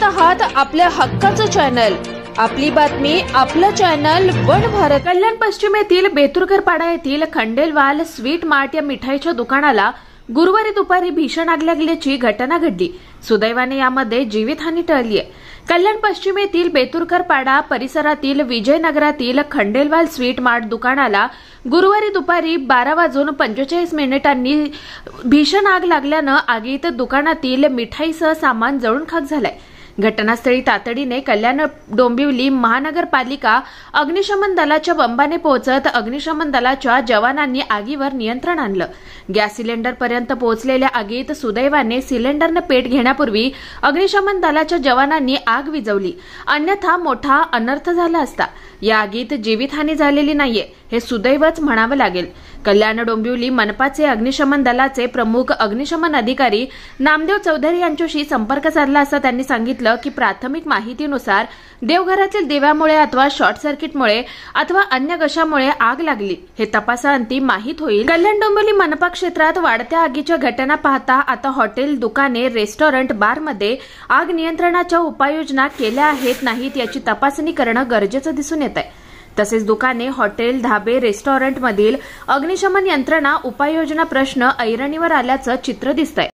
पाहत आहात आपल्या हक्काचं चॅनल, आपली बातमी, आपलं चॅनल वन भारत। कल्याण पश्चिम येथील बेतुरकरपाडा येथील खंडेलवाल स्वीट मार्ट या मिठाईच्या दुकानाला गुरुवारी दुपारी भीषण आग लागल्याची घटना घडली। सुदैवाने यामध्ये जीवितहानी टळली आहे। कल्याण पश्चिम येथील बेतुरकरपाडा परिसरातील विजयनगरातील खंडेलवाल स्वीट मार्ट दुकानाला गुरुवारी दुपारी 12:45 भीषण आग लागल्यानं आगीत दुकानातील मिठाईसह सामान जळून खाक झालंय। घटनास्थळी तातडीने कल्याण डोंबिवली महानगरपालिका अग्निशमन दलाच्या बंबाने पोहोचत अग्निशमन दलाच्या जवानांनी आगीवर नियंत्रण आणलं। गॅस सिलेंडरपर्यंत पोहोचलेल्या आगीत सुदैवाने सिलेंडरने पेट घेण्यापूर्वी अग्निशमन दलाच्या जवानांनी आग विझवली, अन्यथा मोठा अनर्थ झाला असता। या आगीत जीवितहानी झालेली नाहीये, हे सुदैवच म्हणावं लागेल। कल्याण डोंबिवली मनपाचे अग्निशमन दलाचे प्रमुख अग्निशमन अधिकारी नामदेव चौधरी यांच्याशी संपर्क साधला असता त्यांनी सांगितलं की प्राथमिक माहितीनुसार देवघरातील दिव्यामुळे अथवा शॉर्ट सर्किटमुळे अथवा अन्य कशामुळे आग लागली, हे तपासाअंती माहित होईल। कल्याण डोंबिवली मनपा क्षेत्रात वाढत्या आगीच्या घटना पाहता आता हॉटेल, दुकाने, रेस्टॉरंट, बारमध्ये आग नियंत्रणाच्या उपाययोजना केल्या आहेत नाहीत याची तपासणी करणं गरजेचं दिसून येत आहे। तसेच दुकाने, हॉटेल, धाबे, रेस्टॉरंटमधील अग्निशमन यंत्रणा उपाययोजना प्रश्न ऐरणीवर आल्याचं चित्र दिसतंय।